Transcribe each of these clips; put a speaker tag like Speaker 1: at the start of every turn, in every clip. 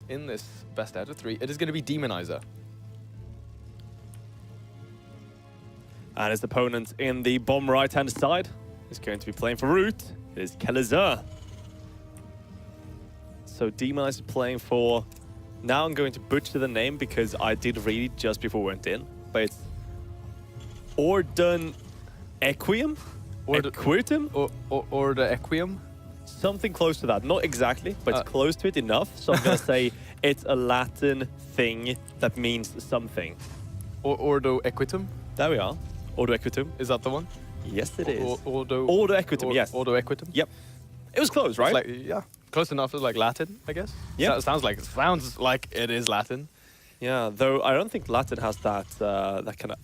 Speaker 1: in this best out of 3, it is going to be Demonizer.
Speaker 2: And his opponent in the bottom right-hand side is going to be playing for Root. It is Kelazur. So Demonizer playing for... Now I'm going to butcher the name because I did read it just before we went in. But it's Ordun Equium? Equitum?
Speaker 1: Or the Equium?
Speaker 2: Something close to that. Not exactly, but it's close to it enough. So I'm going to say it's a Latin thing that means something.
Speaker 1: Ordo Equitum?
Speaker 2: There we are. Ordo Equitum.
Speaker 1: Is that the one?
Speaker 2: Yes, it is.
Speaker 1: Ordo
Speaker 2: Equitum, yes.
Speaker 1: Ordo Equitum?
Speaker 2: Yep. It was close, right?
Speaker 1: Like, yeah. Close enough to like Latin, I guess.
Speaker 2: Yeah.
Speaker 1: Sounds like it is Latin.
Speaker 2: Yeah, though I don't think Latin has that that kind of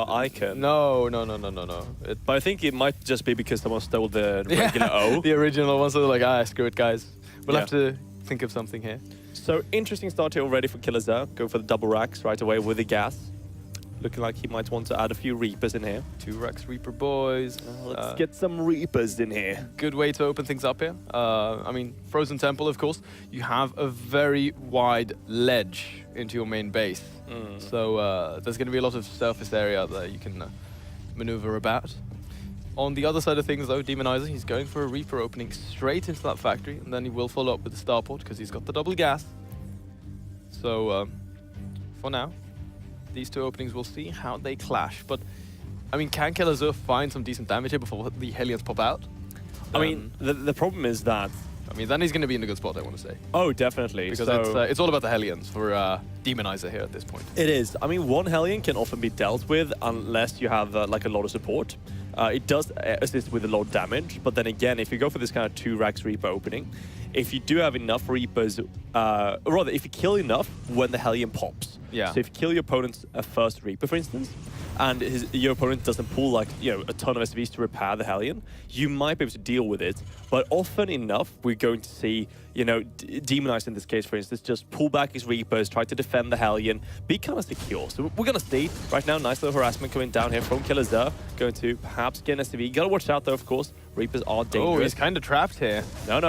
Speaker 2: icon.
Speaker 1: No.
Speaker 2: But I think it might just be because someone stole the regular O.
Speaker 1: The original one, so they're like, screw it, guys. We'll have to think of something here.
Speaker 2: So interesting start here already for Kelazur. Go for the double racks right away with the gas. Looking like he might want to add a few Reapers in here.
Speaker 1: 2 racks Reaper boys.
Speaker 2: Let's get some Reapers in here.
Speaker 1: Good way to open things up here. I mean, Frozen Temple, of course. You have a very wide ledge into your main base. So there's going to be a lot of surface area that you can maneuver about. On the other side of things, though, Demonizer, he's going for a Reaper opening straight into that factory, and then he will follow up with the starport because he's got the double gas. So for now, these 2 openings, we'll see how they clash. But, I mean, can Kelazur find some decent damage here before the Hellions pop out?
Speaker 2: I mean, the problem is that...
Speaker 1: I mean, then he's going to be in a good spot, I want to say.
Speaker 2: Oh, definitely.
Speaker 1: Because
Speaker 2: so
Speaker 1: it's all about the Hellions for Demonizer here at this point.
Speaker 2: It is. I mean, one Hellion can often be dealt with unless you have like a lot of support. It does assist with a lot of damage, but then again, if you go for this kind of 2 racks Reaper opening, if you do have enough Reapers, or rather, if you kill enough when the Hellion pops.
Speaker 1: Yeah.
Speaker 2: So if you kill your opponent's first Reaper, for instance, and your opponent doesn't pull like, a ton of SVs to repair the Hellion, you might be able to deal with it. But often enough, we're going to see, Demonizer in this case, for instance, just pull back his Reapers, try to defend the Hellion, be kind of secure. So we're going to see right now, nice little harassment coming down here from Kelazur, going to perhaps get an SV. Got to watch out though, of course. Reapers are dangerous.
Speaker 1: Oh, he's kind of trapped here.
Speaker 2: No.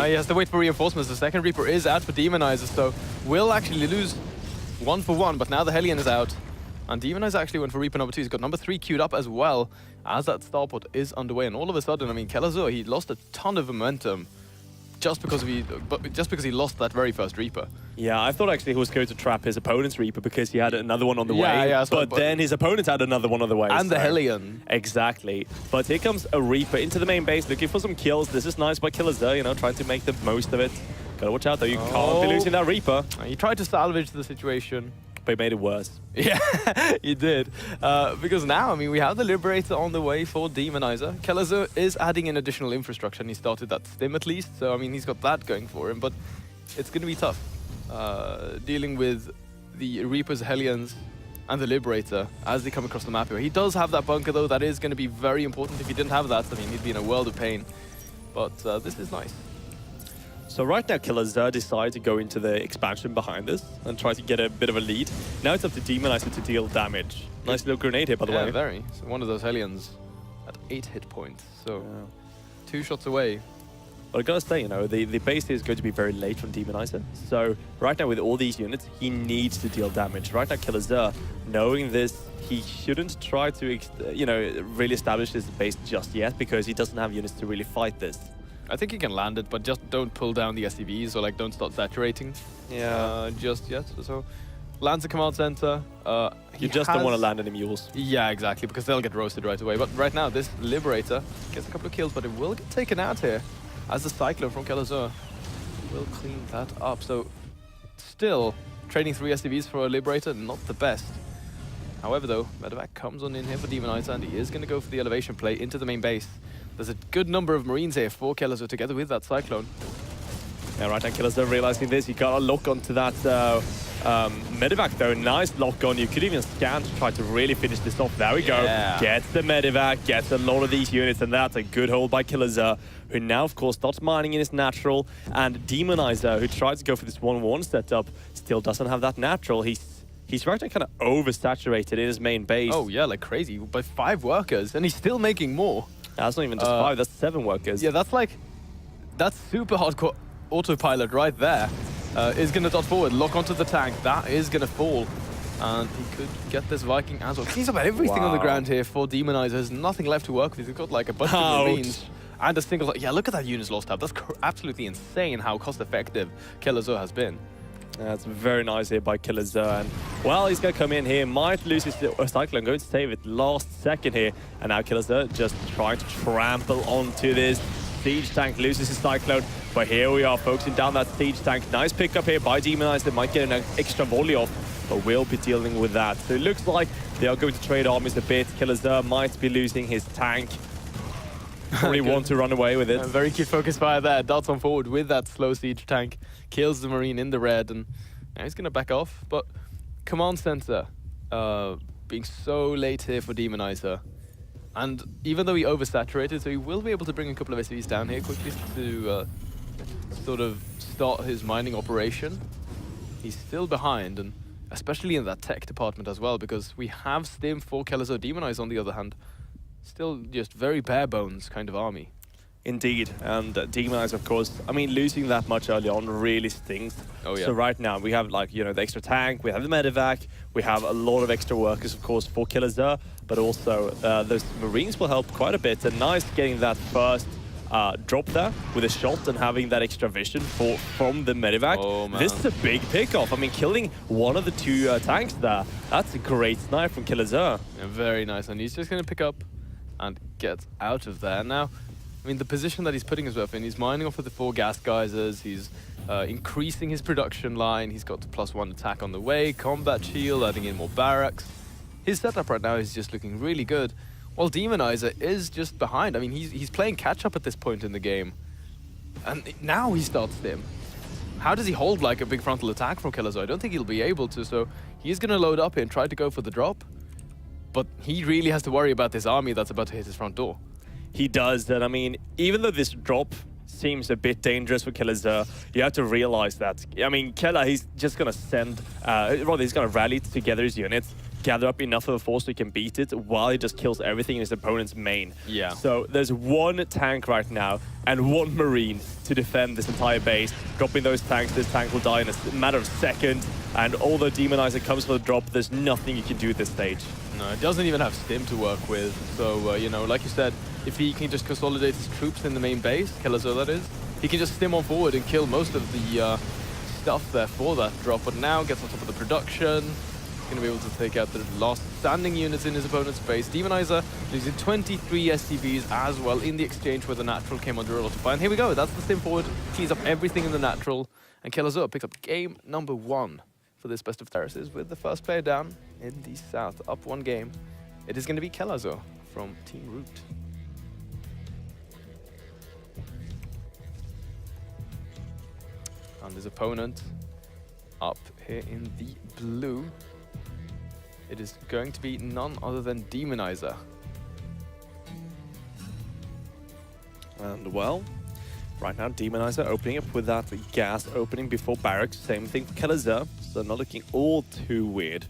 Speaker 1: He has to wait for reinforcements. The second Reaper is out for Demonizer, so will actually lose 1 for 1, but now the Hellion is out. And Demonizer actually went for Reaper number 2. He's got number 3 queued up as well as that starport is underway. And all of a sudden, I mean, Kelazur, he lost a ton of momentum just because he lost that very first Reaper.
Speaker 2: Yeah, I thought actually he was going to trap his opponent's Reaper because he had another one on the way.
Speaker 1: Yeah,
Speaker 2: but then his opponent had another one on the way.
Speaker 1: And the Hellion.
Speaker 2: Exactly. But here comes a Reaper into the main base, looking for some kills. This is nice by Kelazur, trying to make the most of it. Gotta watch out though, you can't be losing that Reaper.
Speaker 1: He tried to salvage the situation.
Speaker 2: But he made it worse.
Speaker 1: Yeah, he did. Because now, I mean, we have the Liberator on the way for Demonizer. Kelazur is adding in additional infrastructure, and he started that stim at least. So, I mean, he's got that going for him. But it's going to be tough dealing with the Reapers, Hellions, and the Liberator as they come across the map here. He does have that bunker, though. That is going to be very important. If he didn't have that, I mean, he'd be in a world of pain. But this is nice.
Speaker 2: So right now, Kelazur decided to go into the expansion behind us and try to get a bit of a lead. Now it's up to Demonizer to deal damage. Nice little grenade here, by the way.
Speaker 1: Yeah, very. So one of those Hellions at 8 hit points. So 2 shots away.
Speaker 2: But I gotta say, the base is going to be very late from Demonizer. So right now, with all these units, he needs to deal damage. Right now, Kelazur, knowing this, he shouldn't try to, really establish his base just yet because he doesn't have units to really fight this.
Speaker 1: I think he can land it, but just don't pull down the SCVs or don't start saturating.
Speaker 2: Yeah.
Speaker 1: Just yet. So lands the command center.
Speaker 2: You just don't want to land any mules.
Speaker 1: Yeah, exactly, because they'll get roasted right away. But right now, this Liberator gets a couple of kills, but it will get taken out here as the Cyclone from Kelazur will clean that up. So still trading 3 SCVs for a Liberator, not the best. However, though, Medevac comes on in here for Demonizer, and he is going to go for the elevation play into the main base. There's a good number of Marines here for Kelazur together with that Cyclone.
Speaker 2: Yeah, right now Kelazur realizing this, he got a lock onto that Medevac though. Nice lock on. You could even scan to try to really finish this off. There we go. Gets the Medevac, gets a lot of these units, and that's a good hold by Kelazur, who now of course starts mining in his natural, and Demonizer, who tries to go for this 1-1 setup, still doesn't have that natural. He's right now kind of oversaturated in his main base.
Speaker 1: Oh yeah, like crazy, by 5 workers, and he's still making more.
Speaker 2: That's not even just 5, that's 7 workers.
Speaker 1: Yeah, that's super hardcore autopilot right there. is going to dot forward, lock onto the tank. That is going to fall. And he could get this Viking as well. Cleans up everything on the ground here for Demonizer. There's nothing left to work with. He's got like a bunch of Marines and a single... Yeah, look at that unit's lost tab. That's absolutely insane how cost-effective Killer has been.
Speaker 2: That's very nice here by Killer. And, well, he's going to come in here. Might lose his Cyclone. Going to save it last second here. And now Killer just trying to trample onto this siege tank. Loses his Cyclone. But here we are, focusing down that siege tank. Nice pickup here by Demonizer. Might get an extra volley off, but we'll be dealing with that. So it looks like they are going to trade armies a bit. Killer might be losing his tank. Probably want to run away with it.
Speaker 1: Very cute focus fire there. Dots on forward with that slow siege tank. Kills the Marine in the red, and now he's going to back off. But Command Center being so late here for Demonizer. And even though he oversaturated, so he will be able to bring a couple of SCVs down here quickly to sort of start his mining operation. He's still behind, and especially in that tech department as well, because we have Stim for Kellezo. Demonizer, on the other hand, still just very bare bones kind of army.
Speaker 2: Indeed, and Demonizer, of course, I mean, losing that much early on really stings.
Speaker 1: Oh, yeah.
Speaker 2: So right now, we have, like, you know, the extra tank, we have the medevac, we have a lot of extra workers, of course, for Killer, but also those Marines will help quite a bit. And nice getting that first drop there with a shot and having that extra vision from the medevac.
Speaker 1: Oh, man.
Speaker 2: This is a big pickoff. I mean, killing one of the two tanks there, that's a great snipe from Killer.
Speaker 1: Yeah, very nice, and he's just going to pick up and get out of there. Now, I mean, the position that he's putting himself in, he's mining off of the 4 gas geysers, he's increasing his production line, he's got the +1 attack on the way, combat shield, adding in more barracks. His setup right now is just looking really good, while Demonizer is just behind. I mean, he's playing catch-up at this point in the game, and now he starts Stim. How does he hold like a big frontal attack from Killer? I don't think he'll be able to, so he's going to load up here and try to go for the drop, but he really has to worry about this army that's about to hit his front door.
Speaker 2: He does, and I mean, even though this drop seems a bit dangerous for Killer, you have to realize that. I mean, Killer, he's just going to send, rather, he's going to rally together his units, gather up enough of a force so he can beat it while he just kills everything in his opponent's main.
Speaker 1: Yeah.
Speaker 2: So there's 1 tank right now and 1 Marine to defend this entire base. Dropping those tanks, this tank will die in a matter of seconds. And although Demonizer comes for the drop, there's nothing you can do at this stage.
Speaker 1: No, it doesn't even have Stim to work with. So, you know, like you said, if he can just consolidate his troops in the main base, Killer that is, he can just Stim on forward and kill most of the stuff there for that drop. But now gets on top of the production. Going to be able to take out the last standing units in his opponent's base. Demonizer losing 23 SCVs as well in the exchange where the natural came under a lot of fire. And here we go. That's the Stim forward. Cleans up everything in the natural. And Killer picks up game number 1 for this best of terraces with the first player down in the south. Up 1 game. It is going to be Killer from Team Root. And his opponent up here in the blue. It is going to be none other than Demonizer.
Speaker 2: And well, right now Demonizer opening up with that gas opening before barracks. Same thing for Killer, so not looking all too weird.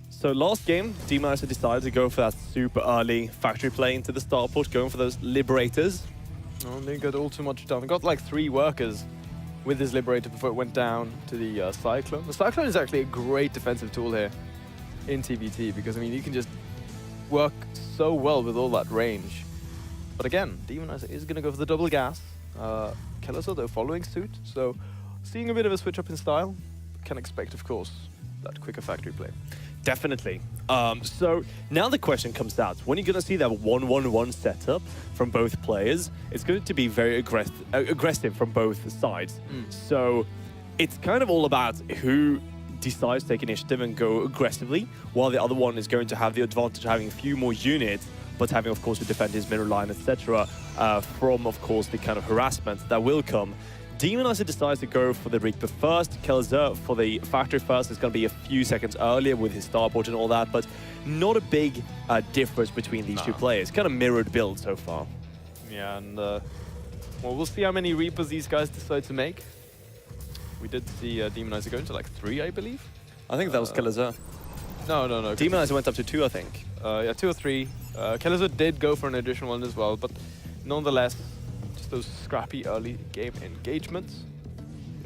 Speaker 2: So last game, Demonizer decided to go for that super early factory play into the starport, going for those Liberators.
Speaker 1: Oh, didn't get all too much done. Got like 3 workers with his Liberator before it went down to the Cyclone. The Cyclone is actually a great defensive tool here in TvT, because I mean, you can just work so well with all that range. But again, Demonizer is going to go for the double gas. Killer though following suit, so seeing a bit of a switch up in style. Can expect, of course, that quicker factory play.
Speaker 2: Definitely. So now the question comes out, when you're going to see that 1-1-1 setup from both players, it's going to be very aggressive from both sides. So it's kind of all about who decides to take initiative and go aggressively, while the other one is going to have the advantage of having a few more units, but having, of course, to defend his mineral line, etc., from, of course, the kind of harassment that will come. Demonizer decides to go for the Reaper first. Killer for the factory first. It's going to be a few seconds earlier with his starport and all that, but not a big difference between these two players. Kind of mirrored build so far.
Speaker 1: Yeah, and well, we'll see how many Reapers these guys decide to make. We did see Demonizer go into like 3, I believe.
Speaker 2: I think that was Killer.
Speaker 1: No.
Speaker 2: Demonizer went up to 2, I think.
Speaker 1: Yeah, 2 or 3. Killer did go for an additional 1 as well, but nonetheless, just those scrappy early game engagements.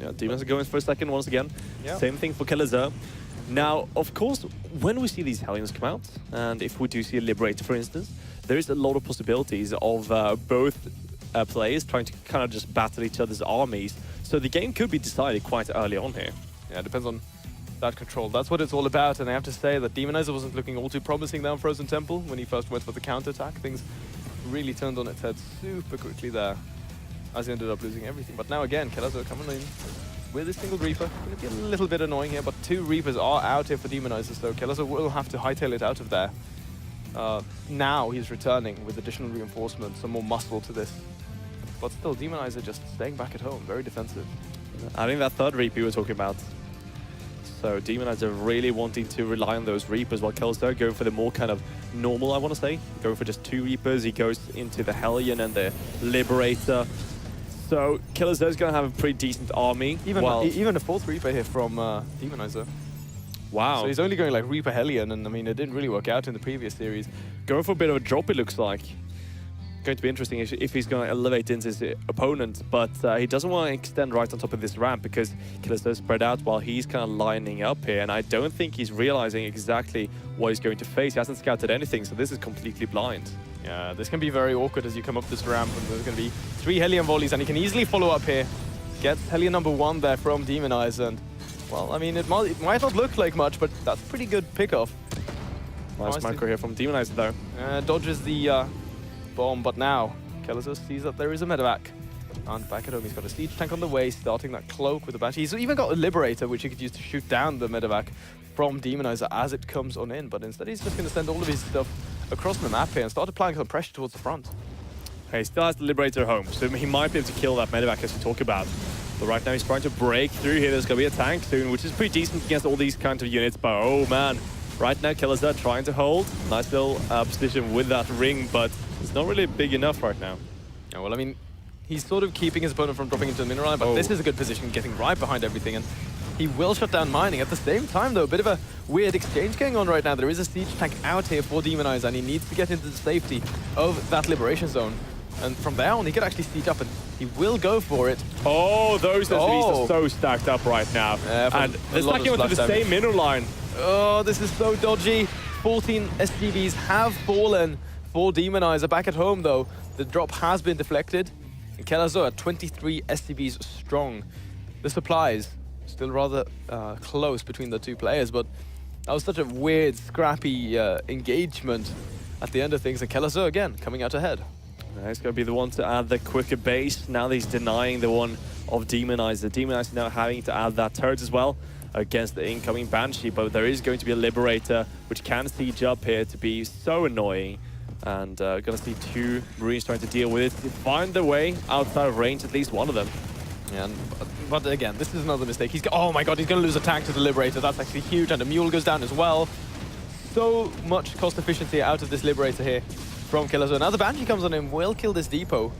Speaker 2: Yeah, Demons are going for a second once again.
Speaker 1: Yeah.
Speaker 2: Same thing for Killer. Now, of course, when we see these Hellions come out, and if we do see a Liberator, for instance, there is a lot of possibilities of both players trying to kind of just battle each other's armies. So the game could be decided quite early on here.
Speaker 1: Yeah, it depends on that control. That's what it's all about, and I have to say that Demonizer wasn't looking all too promising down Frozen Temple when he first went for the counterattack. Things really turned on its head super quickly there, as he ended up losing everything. But now again, Kelazzo coming in with a single Reaper. Going to be a little bit annoying here, but 2 Reapers are out here for Demonizer, so Kelazzo will have to hightail it out of there. Now he's returning with additional reinforcements, some more muscle to this. But still, Demonizer just staying back at home, very defensive.
Speaker 2: I think that 3rd Reaper we were talking about. So Demonizer really wanting to rely on those Reapers, while Killstar going for the more kind of normal, I want to say. Going for just 2 Reapers, he goes into the Hellion and the Liberator. So Killstar is going to have a pretty decent army.
Speaker 1: Even a 4th Reaper here from Demonizer.
Speaker 2: Wow.
Speaker 1: So he's only going like Reaper Hellion, and I mean, it didn't really work out in the previous series.
Speaker 2: Going for a bit of a drop, it looks like. Going to be interesting if he's going to elevate into his opponent, but he doesn't want to extend right on top of this ramp because Killers is spread out while he's kind of lining up here, and I don't think he's realizing exactly what he's going to face. He hasn't scouted anything, so this is completely blind.
Speaker 1: Yeah, this can be very awkward as you come up this ramp, and there's going to be 3 Hellion volleys, and he can easily follow up here. Gets Hellion number 1 there from Demonizer, and well, I mean, it might not look like much, but that's pretty good pickoff.
Speaker 2: Nice macro here from Demonizer though.
Speaker 1: Dodges the bomb, but now Kelazzo sees that there is a medevac. And back at home, he's got a siege tank on the way, starting that cloak with the Banshee. He's even got a Liberator, which he could use to shoot down the medevac from Demonizer as it comes on in. But instead, he's just going to send all of his stuff across the map here and start applying some pressure towards the front.
Speaker 2: He still has the Liberator home, so he might be able to kill that medevac as we talk about. But right now, he's trying to break through here. There's going to be a tank soon, which is pretty decent against all these kind of units. But oh man, right now, Killers are trying to hold. Nice little position with that ring, but it's not really big enough right now.
Speaker 1: Yeah, well, I mean, he's sort of keeping his opponent from dropping into the mineral line, but this is a good position, getting right behind everything, and he will shut down mining. At the same time, though, a bit of a weird exchange going on right now. There is a siege tank out here for Demonizer, and he needs to get into the safety of that liberation zone. And from there on, he could actually siege up, and he will go for it.
Speaker 2: Oh, those SCVs are so stacked up right now. And they're stacking onto the same mineral line.
Speaker 1: Oh, this is so dodgy. 14 SCVs have fallen for Demonizer. Back at home, though, the drop has been deflected. And Kelazzo at 23 SCVs strong. The supplies still rather close between the 2 players, but that was such a weird, scrappy engagement at the end of things. And Kelazzo, again, coming out ahead.
Speaker 2: He's going to be the one to add the quicker base. Now he's denying the one of Demonizer. Demonizer now having to add that turret as well against the incoming Banshee, but there is going to be a Liberator, which can siege up here to be so annoying. And going to see 2 Marines trying to deal with it, to find their way outside of range, at least one of them.
Speaker 1: Yeah, but again, this is another mistake. Oh my god, he's going to lose a tank to the Liberator. That's actually huge, and the Mule goes down as well. So much cost efficiency out of this Liberator here from Kelazzo. Now the Banshee comes on in, will kill this depot.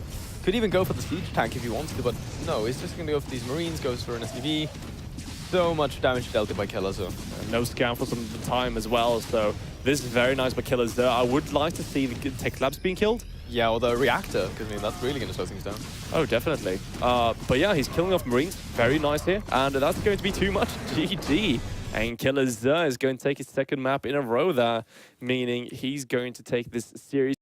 Speaker 1: Could even go for the siege tank if he wants to, but no, he's just going to go for these Marines, goes for an SCV. So much damage dealt by Kelazzo.
Speaker 2: No scan for some time as well, so this is very nice by Kelazzo. I would like to see the tech labs being killed.
Speaker 1: Yeah, or the reactor, because I mean, that's really going to slow things down.
Speaker 2: Oh, definitely. But yeah, he's killing off Marines. Very nice here. And that's going to be too much. GG. And Kelazzo is going to take his 2nd map in a row there, meaning he's going to take this series